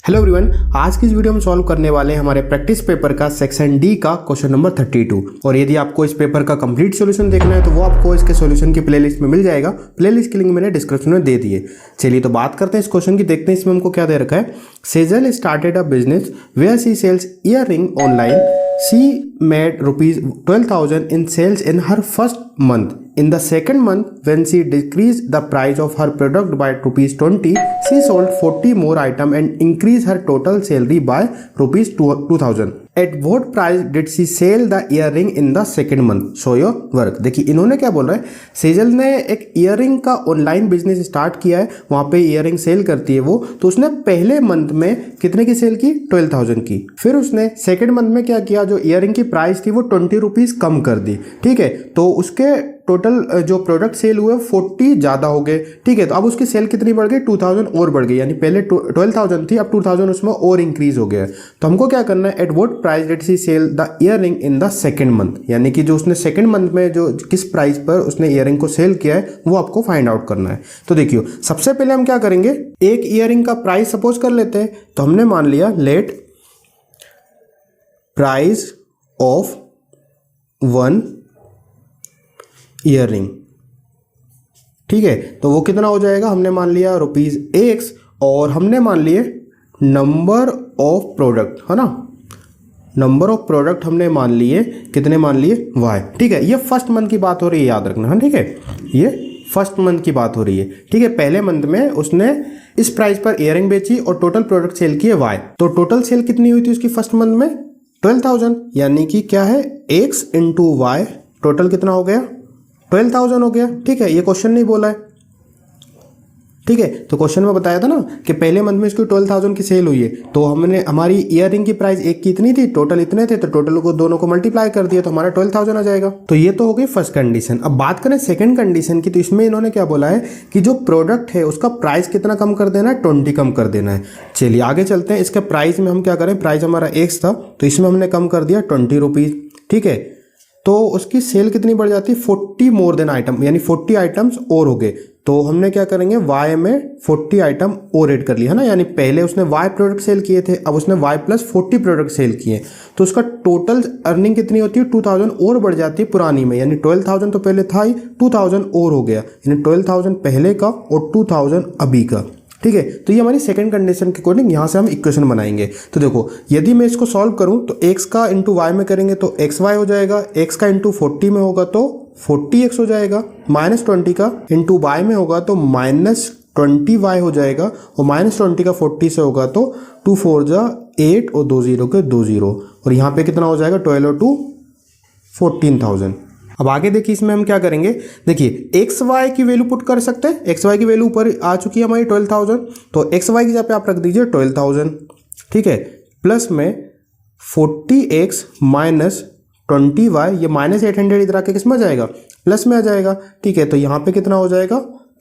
Hello everyone, आज की इस वीडियो में सॉल्व करने वाले हैं हमारे प्रैक्टिस पेपर का सेक्शन डी का क्वेश्चन नंबर 32। और यदि आपको इस पेपर का कंप्लीट सॉल्यूशन देखना है तो वो आपको इसके सॉल्यूशन की प्लेलिस्ट में मिल जाएगा। प्लेलिस्ट की लिंक मैंने डिस्क्रिप्शन में दे दी है। चलिए तो बात करते हैं इस क्वेश्चन की, देखते हैं इसमें हमको क्या दे रखा है। Sejal started a business where she sells earring online. She made ₹12,000 in sales in her first month. In the second month, when she decreased the price of her product by ₹20, she sold 40 more items and increased her total salary by ₹2,000. At what price did she sell the earring in the second month? Show your work. देखिए इन्होंने क्या बोल रहा है, सेजल ने एक earring का online business start किया है, वहां पे ईयरिंग सेल करती है वो। तो उसने पहले मंथ में कितने की सेल की? 12,000 की। फिर उसने सेकेंड मंथ में क्या किया, जो ईयरिंग की प्राइस थी वो ₹20 कम कर दी। ठीक है, तो उसके टोटल जो प्रोडक्ट सेल हुए 40 ज़्यादा हो गए। ठीक है, तो अब उसकी सेल कितनी बढ़ गई? 2,000 और बढ़ गई, यानी पहले 12,000 थी, अब 2,000 उसमें और इंक्रीज हो गया। तो हमको क्या करना है, at what price did she sell the earring in the second month, यानी कि जो उसने सेकंड मंथ में जो किस प्राइस पर उसने ईयरिंग को सेल किया है वो आपको फाइंड आउट करना है। तो देखियो, सबसे पहले हम क्या करेंगे, एक ईयरिंग का प्राइस सपोज कर लेते हैं। तो हमने मान लिया let price of one earring. ठीक है, तो वो कितना हो जाएगा, हमने मान लिया ₹X और हमने मान लिए नंबर ऑफ प्रोडक्ट, है ना। नंबर ऑफ प्रोडक्ट हमने मान लिए, कितने मान लिए? Y। ठीक है, ये फर्स्ट मंथ की बात हो रही है, याद रखना। हाँ ठीक है, ये फर्स्ट मंथ की बात हो रही है। ठीक है, पहले मंथ में उसने इस प्राइस पर ईयरिंग बेची और टोटल प्रोडक्ट सेल किए Y। तो टोटल सेल कितनी हुई थी उसकी फर्स्ट मंथ में? 12,000, यानी कि क्या है, X इंटू Y, टोटल कितना हो गया? 12,000 हो गया। ठीक है, ये क्वेश्चन नहीं बोला है। ठीक है, तो क्वेश्चन में बताया था ना कि पहले मंथ में इसकी 12,000 की सेल हुई है, तो हमने हमारी ईयरिंग की प्राइस एक की इतनी थी, टोटल इतने थे, तो टोटल को दोनों को मल्टीप्लाई कर दिया तो हमारा 12,000 आ जाएगा। तो ये तो हो गई फर्स्ट कंडीशन। अब बात करें सेकंड कंडीशन की, तो इसमें इन्होंने क्या बोला है कि जो प्रोडक्ट है उसका प्राइस कितना कम कर देना है? 20 कम कर देना है। चलिए आगे चलते हैं। इसके प्राइस में हम क्या करें, प्राइस हमारा X था तो इसमें हमने कम कर दिया ₹20। ठीक है, तो उसकी सेल कितनी बढ़ जाती है? 40 मोर देन आइटम, यानी 40 आइटम्स और हो गए। तो हमने क्या करेंगे, Y में 40 आइटम और ऐड कर लिया, है ना। यानी पहले उसने Y प्रोडक्ट सेल किए थे, अब उसने Y प्लस 40 प्रोडक्ट सेल किए, तो उसका टोटल अर्निंग कितनी होती है? 2,000 और बढ़ जाती है पुरानी में, यानी 12,000 तो पहले था ही, 2,000 और हो गया, यानी 12,000 पहले का और 2,000 अभी का। ठीक है, तो ये हमारी सेकंड कंडीशन के अकॉर्डिंग यहाँ से हम इक्वेशन बनाएंगे। तो देखो, यदि मैं इसको सॉल्व करूँ तो X का इंटू Y में करेंगे तो XY हो जाएगा, X का इंटू 40 में होगा तो 40X हो जाएगा, -20 का इंटू Y में होगा तो -20Y हो जाएगा, और -20 का 40 से होगा तो 2 4 जा 8 और 2 0 के 2 0, और यहाँ पे कितना हो जाएगा 12 और 2 14,000। अब आगे देखिए, इसमें हम क्या करेंगे, देखिए XY की वैल्यू पुट कर सकते हैं। XY की वैल्यू ऊपर आ चुकी है हमारी 12,000, तो XY की जगह पे आप रख दीजिए 12,000। ठीक है, प्लस में 40X माइनस 20Y, ये -800 इधर आके किस में आ जाएगा? प्लस में आ जाएगा। ठीक है, तो यहाँ पे कितना हो जाएगा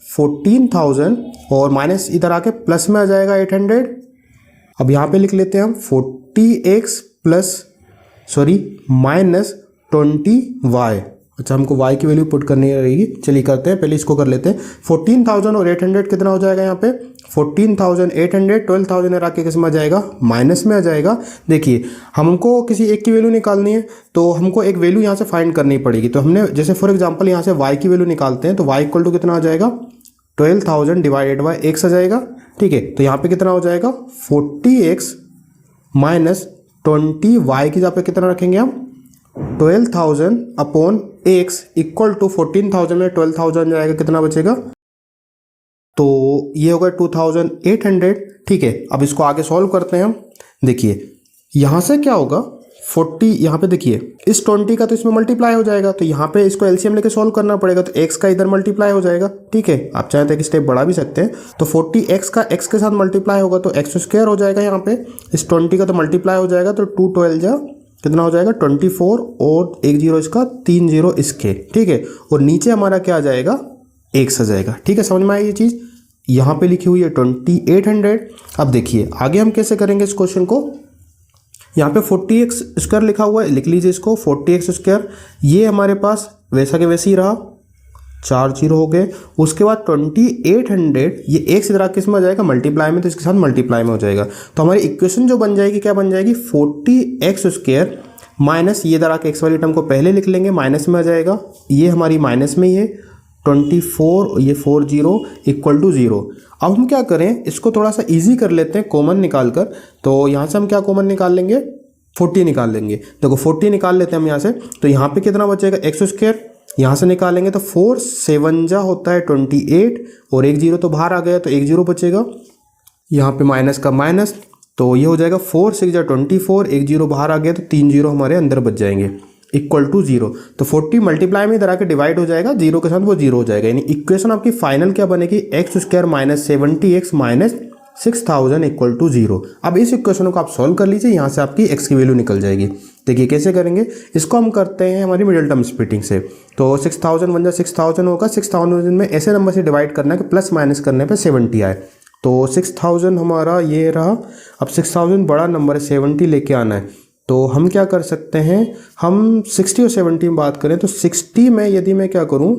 14,000, और माइनस इधर आके प्लस में आ जाएगा 800। अब यहाँ पे लिख लेते हैं हम 40X माइनस 20Y। अच्छा, हमको Y की वैल्यू पुट करनी रहेगी। चलिए करते हैं, पहले इसको कर लेते हैं। 14,000 और 800 कितना हो जाएगा यहाँ पे? 14,800, 12,000 आके किस में आ जाएगा? माइनस में आ जाएगा। देखिए, हमको किसी एक की वैल्यू निकालनी है तो हमको एक वैल्यू यहाँ से फाइंड करनी पड़ेगी। तो हमने जैसे फॉर एग्जाम्पल यहाँ से Y की वैल्यू निकालते हैं, तो Y इक्वल टू कितना आ जाएगा? 12,000 डिवाइडेड बाई X आ जाएगा। ठीक है, तो यहाँ पे कितना हो जाएगा 40X माइनस 20Y की जगह पे कितना रखेंगे हम? 12,000 अपॉन X इक्वल टू 14,000 में 12,000 जाएगा, कितना बचेगा? तो ये होगा 2,800। ठीक है, अब इसको आगे सॉल्व करते हैं हम। देखिए यहाँ से क्या होगा, 40 यहाँ पे देखिए, इस 20 का तो इसमें मल्टीप्लाई हो जाएगा, तो यहाँ पे इसको एलसीएम लेके सॉल्व करना पड़ेगा, तो X का इधर मल्टीप्लाई हो जाएगा। ठीक है, आप चाहें तो एक स्टेप बढ़ा भी सकते हैं। तो 40X का X के साथ मल्टीप्लाई होगा तो X² हो जाएगा, यहाँ पे इस 20 का तो मल्टीप्लाई हो जाएगा, तो 2 12 जा कितना हो जाएगा 24, और 1 0 इसका, 3 0 इसके। ठीक है, और नीचे हमारा क्या आ जाएगा? X आ जाएगा। ठीक है, समझ में आई ये चीज़? यहाँ पे लिखी हुई है 2800। अब देखिए आगे हम कैसे करेंगे इस क्वेश्चन को। यहाँ पे 40x² लिखा हुआ है, लिख लीजिए इसको 40x²। ये हमारे पास वैसा के वैसे ही रहा, 4 जीरो हो गए। उसके बाद 2800 ये एक से किस में हो जाएगा, मल्टीप्लाई में, तो इसके साथ मल्टीप्लाई में हो जाएगा। तो हमारी इक्वेशन जो बन जाएगी क्या बन जाएगी, 40x² माइनस ये दरा के एक्स वाली टर्म को पहले लिख लेंगे, माइनस में आ जाएगा, ये हमारी माइनस में ही है 24, ये 40 इक्वल टू 0। अब हम क्या करें, इसको थोड़ा सा इजी कर लेते हैं कॉमन निकाल कर। तो यहाँ से हम क्या कॉमन निकाल लेंगे, 40 निकाल लेंगे। देखो 40 निकाल लेते हैं हम यहाँ से, तो यहाँ पे कितना बचेगा, x², यहाँ से निकालेंगे तो 4 7 जा होता है 28 और 1 0 तो बाहर आ गया, तो 1 0 बचेगा, यहाँ पे माइनस का माइनस, तो ये हो जाएगा 4 6 जा 24, 1 0 बाहर आ गया, तो 3 0 हमारे अंदर बच जाएंगे इक्वल टू 0। तो 40 मल्टीप्लाई में इधर आके डिवाइड हो जाएगा, 0 के साथ वो 0 हो जाएगा, यानी इक्वेशन आपकी फाइनल क्या बनेगी, x² minus 70x minus 6000 equal to 0। अब इस इक्वेशन को आप सॉल्व कर लीजिए, यहाँ से आपकी x की वैल्यू निकल जाएगी। देखिए कैसे करेंगे, इसको हम करते हैं हमारी मिडिल टर्म स्प्लिटिंग से। तो 6000 बन जाए 6000 होगा, 6000 में ऐसे नंबर से डिवाइड करना है कि प्लस माइनस करने पे 70 आए। तो 6000 हमारा ये रहा। अब 6000 बड़ा नंबर है, 70 लेके आना है, तो हम क्या कर सकते हैं, हम 60 और 70 में बात करें तो 60 में यदि मैं क्या करूं,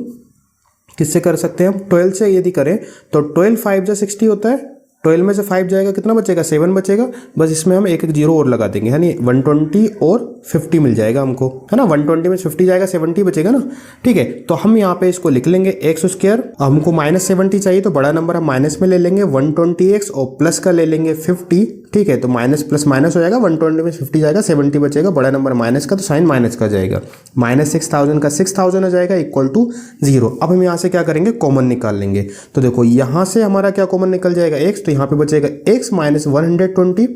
किससे कर सकते हैं हम, 12 से यदि करें तो 12 5 जा 60 होता है, 12 में से 5 जाएगा कितना बचेगा, 7 बचेगा, बस इसमें हम एक एक जीरो और लगा देंगे, यानी 120 और 50 मिल जाएगा हमको, है ना। 120 में 50 जाएगा, 70 बचेगा ना, ठीक है। तो हम यहाँ पे इसको लिख लेंगे x², हमको माइनस 70 चाहिए तो बड़ा नंबर हम माइनस में ले लेंगे 120x और प्लस का ले लेंगे 50, ठीक है। तो माइनस प्लस माइनस हो जाएगा, 120 में 50 जाएगा, 70 बचेगा, बड़ा नंबर माइनस का, तो साइन माइनस का जाएगा, माइनस 6000 का 6000 हो जाएगा इक्वल टू 0। अब हम यहाँ से क्या करेंगे, कॉमन निकाल लेंगे। तो देखो यहाँ से हमारा क्या कॉमन निकल जाएगा, x, तो यहाँ पे बचेगा x माइनस 120,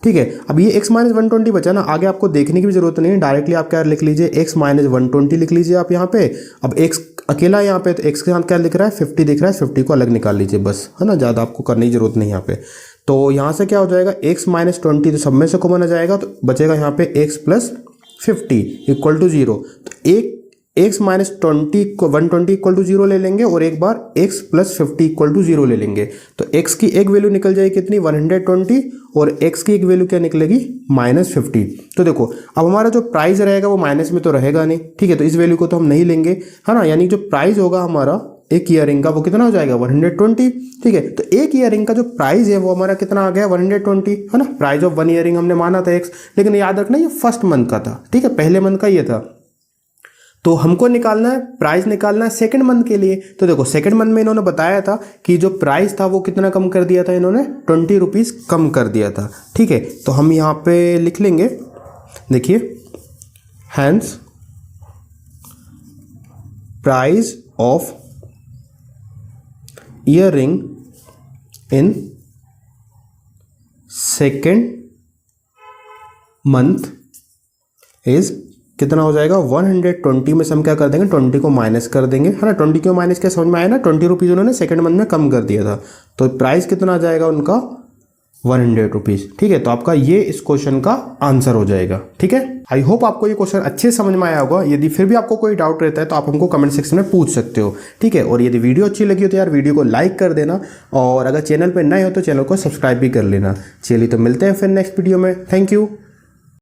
ठीक है। अब ये x माइनस 120 बचा ना, आगे आपको देखने की भी जरूरत नहीं है, डायरेक्टली आप क्या लिख लीजिए, x माइनस 120 लिख लीजिए आप यहाँ पे। अब x अकेला यहाँ पे, तो x के साथ क्या लिख रहा है, 50 दिख रहा है, 50 को अलग निकाल लीजिए बस, है ना, ज़्यादा आपको करने की जरूरत नहीं यहाँ पे। तो यहाँ से क्या हो जाएगा, x माइनस 20 तो सब में से कॉमन आ जाएगा, तो बचेगा यहाँ पे x प्लस 50 इक्वल टू 0। तो एक x माइनस 120 इक्वल टू 0 ले लेंगे और एक बार x प्लस 50 इक्वल टू 0 ले लेंगे, तो x की एक वैल्यू निकल जाएगी कितनी, 120, और x की एक वैल्यू क्या निकलेगी, माइनस 50। तो देखो अब हमारा जो प्राइस रहेगा वो माइनस में तो रहेगा नहीं, ठीक है, तो इस वैल्यू को तो हम नहीं लेंगे, है ना। यानी जो प्राइस होगा हमारा एक ईयरिंग का वो कितना हो जाएगा, 120, ठीक है। तो एक ईयरिंग का जो प्राइस है वो हमारा कितना आ गया, 120, है ना। प्राइस ऑफ 1 ईयरिंग हमने माना था x, लेकिन याद रखना ये फर्स्ट मंथ का था, ठीक है, पहले मंथ का ये था। तो हमको निकालना है, प्राइस निकालना है सेकंड मंथ के लिए। तो देखो सेकंड मंथ में इन्होंने बताया था कि जो प्राइस था वो कितना कम कर दिया था, इन्होंने 20 रुपीज़ कम कर दिया था, ठीक है। तो हम यहाँ पे लिख लेंगे, देखिए, hence price of earring in second month is कितना हो जाएगा, 120 में से हम क्या कर देंगे, 20 को माइनस कर देंगे, है ना। 20 क्यों माइनस किया, समझ में आया ना, 20 रुपीज़ उन्होंने सेकंड मंथ में कम कर दिया था, तो प्राइस कितना आ जाएगा उनका, 100 रुपीज़, ठीक है। तो आपका ये इस क्वेश्चन का आंसर हो जाएगा, ठीक है। आई होप आपको ये क्वेश्चन अच्छे समझ में आया होगा। यदि फिर भी आपको कोई डाउट रहता है तो आप हमको कमेंट सेक्शन में पूछ सकते हो, ठीक है। और यदि वीडियो अच्छी लगी हो तो यार वीडियो को लाइक कर देना, और अगर चैनल पर नए हो तो चैनल को सब्सक्राइब भी कर लेना। चलिए तो मिलते हैं फिर नेक्स्ट वीडियो में, थैंक यू।